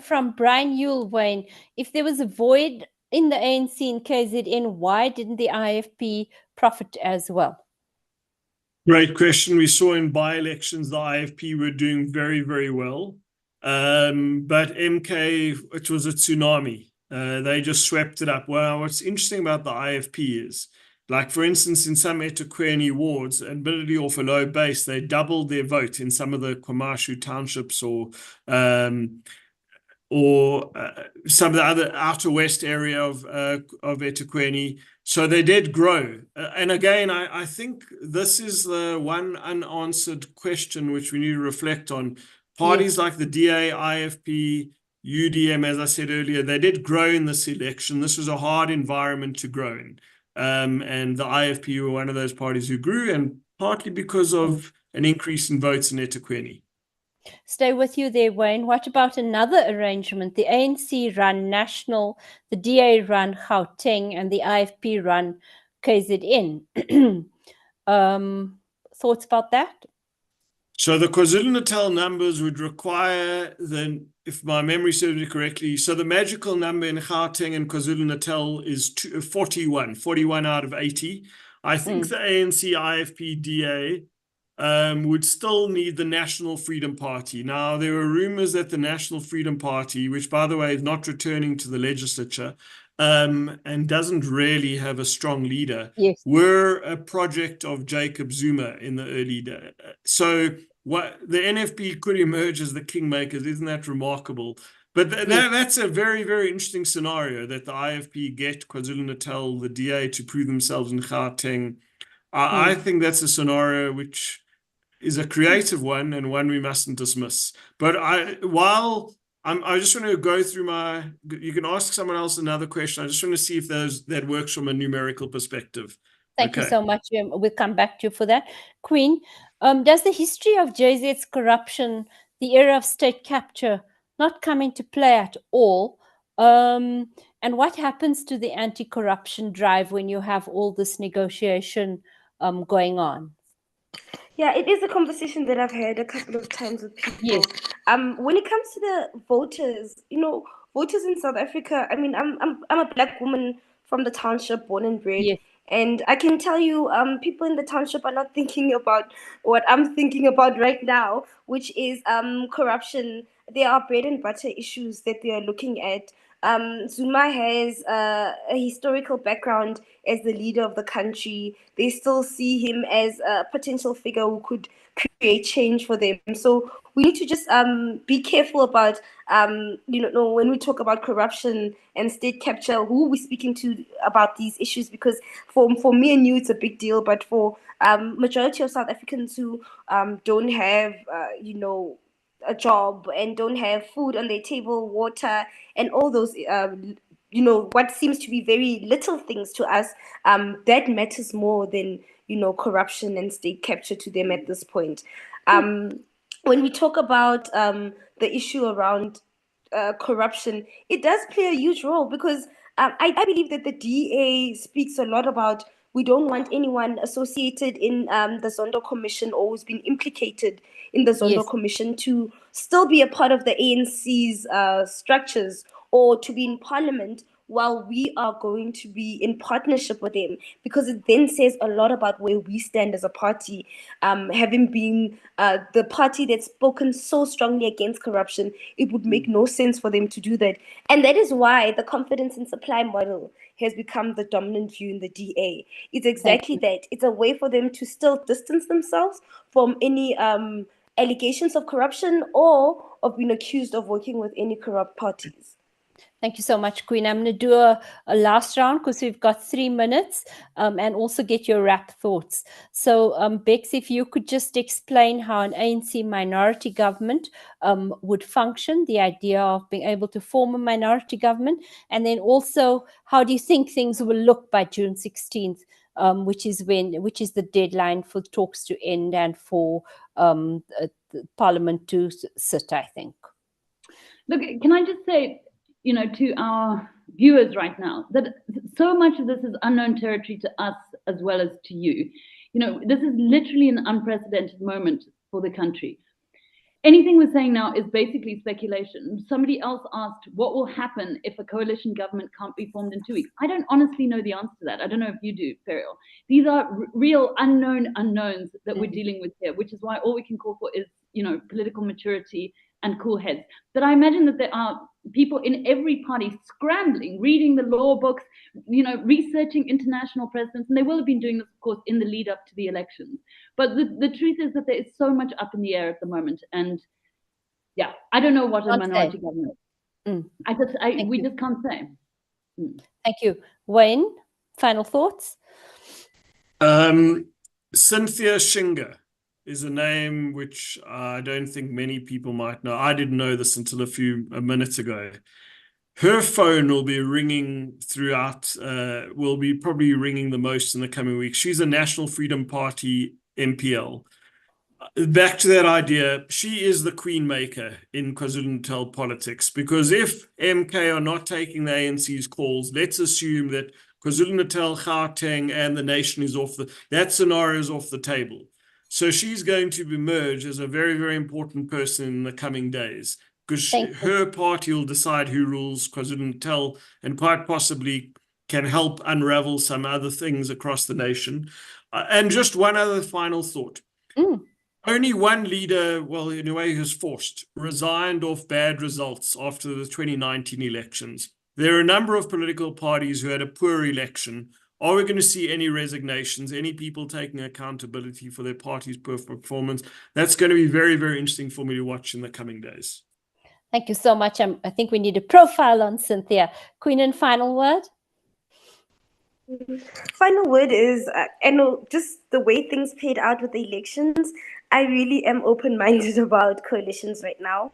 From Brian Yule, Wayne, if there was a void in the ANC in KZN, why didn't the IFP profit as well? Great question. We saw in by-elections the IFP were doing very, very well. But MK, it was a tsunami. They just swept it up. Well, what's interesting about the IFP is, like, for instance, in some eThekwini wards, admittedly off a low base, they doubled their vote in some of the KwaMashu townships or some of the other outer west area of eThekwini. So they did grow. And again, I think this is the one unanswered question which we need to reflect on. Parties like the DA, IFP, UDM, as I said earlier, they did grow in this election. This was a hard environment to grow in. And the IFP were one of those parties who grew, and partly because of an increase in votes in eThekwini. Stay with you there, Wayne. What about another arrangement? The ANC run National, the DA run Gauteng, and the IFP run KZN. Thoughts about that? So the KwaZulu-Natal numbers would require, then, if my memory serves me correctly, so the magical number in Gauteng and KwaZulu-Natal is 41 out of 80. I think the ANC, IFP, DA would still need the National Freedom Party. Now, there were rumors that the National Freedom Party, which, by the way, is not returning to the legislature and doesn't really have a strong leader, yes, were a project of Jacob Zuma in the early days. So what the NFP could emerge as the kingmakers. Isn't that remarkable? But that's a very, very interesting scenario, that the IFP get KwaZulu-Natal, the DA, to prove themselves in Gauteng. I think that's a scenario which is a creative one, and one we mustn't dismiss. But I just want to go through you can ask someone else another question. I just want to see if that works from a numerical perspective. Thank you so much. We'll come back to you for that. Queen, does the history of JZ's corruption, the era of state capture, not come into play at all? And what happens to the anti-corruption drive when you have all this negotiation going on? Yeah, it is a conversation that I've had a couple of times with people. Yes. When it comes to the voters, voters in South Africa, I mean, I'm a Black woman from the township, born and bred. Yes. And I can tell you, people in the township are not thinking about what I'm thinking about right now, which is corruption. There are bread and butter issues that they are looking at. Zuma has a historical background as the leader of the country. They still see him as a potential figure who could create change for them. So we need to just be careful about, when we talk about corruption and state capture, who we're speaking to about these issues, because for me and you, it's a big deal. But for majority of South Africans who don't have, a job and don't have food on their table, water, and all those, what seems to be very little things to us, that matters more than, corruption and state capture to them at this point. When we talk about the issue around corruption, it does play a huge role, because I believe that the DA speaks a lot about, we don't want anyone associated in the Zondo Commission or who's been implicated in the Zondo Commission to still be a part of the ANC's structures or to be in parliament while we are going to be in partnership with them, because it then says a lot about where we stand as a party, having been the party that's spoken so strongly against corruption. It would make no sense for them to do that. And that is why the confidence in supply model has become the dominant view in the DA. It's exactly that. It's a way for them to still distance themselves from any allegations of corruption or of being accused of working with any corrupt parties. Thank you so much, Queen. I'm going to do a last round because we've got 3 minutes, and also get your wrap thoughts. So, Bex, if you could just explain how an ANC minority government would function, the idea of being able to form a minority government, and then also how do you think things will look by June 16th, which is the deadline for talks to end and for Parliament to sit, I think. Look, can I just say, to our viewers right now, that so much of this is unknown territory to us as well as to you. This is literally an unprecedented moment for the country. Anything we're saying now is basically speculation. Somebody else asked, what will happen if a coalition government can't be formed in 2 weeks? I don't honestly know the answer to that. I don't know if you do, Ferial. These are real unknown unknowns that we're dealing with here, which is why all we can call for is, political maturity and cool heads. But I imagine that there are people in every party scrambling, reading the law books, researching international precedents, and they will have been doing this, of course, in the lead up to the elections. But the truth is that there is so much up in the air at the moment, and yeah, I don't know what a minority government is. We just can't say. Thank you, Wayne. Final thoughts. Cynthia Shinga. is a name which I don't think many people might know. I didn't know this until a minute ago. Her phone will be ringing throughout, will be probably ringing the most in the coming weeks. She's a National Freedom Party MPL. Back to that idea, she is the queen maker in KwaZulu-Natal politics, because if MK are not taking the ANC's calls, let's assume that KwaZulu-Natal, Gauteng, and the nation is that scenario is off the table. So she's going to emerge as a very, very important person in the coming days, because her party will decide who rules KwaZulu-Natal and quite possibly can help unravel some other things across the nation. And just one other final thought. Only one leader, well, in a way, who's forced, resigned off bad results after the 2019 elections. There are a number of political parties who had a poor election. Are we going to see any resignations, any people taking accountability for their party's poor performance? That's going to be very, very interesting for me to watch in the coming days. Thank you so much. I think we need a profile on Cynthia. Queenin, final word? Final word is, just the way things played out with the elections, I really am open-minded about coalitions right now.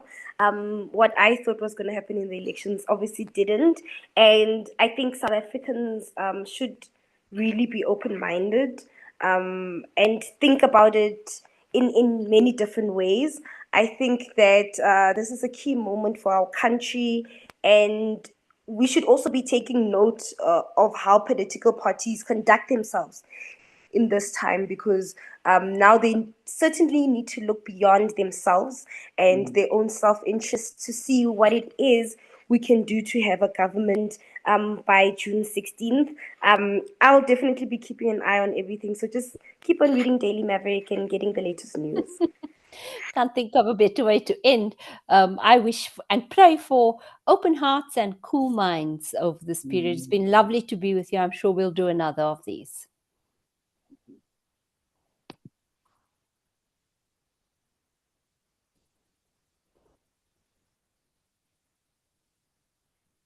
What I thought was going to happen in the elections obviously didn't. And I think South Africans should really be open-minded and think about it in many different ways. I think that this is a key moment for our country, and we should also be taking note of how political parties conduct themselves in this time, because now they certainly need to look beyond themselves and their own self-interest to see what it is we can do to have a government by June 16th. I'll definitely be keeping an eye on everything. So just keep on reading Daily Maverick and getting the latest news. Can't think of a better way to end. I wish and pray for open hearts and cool minds over this period. It's been lovely to be with you. I'm sure we'll do another of these.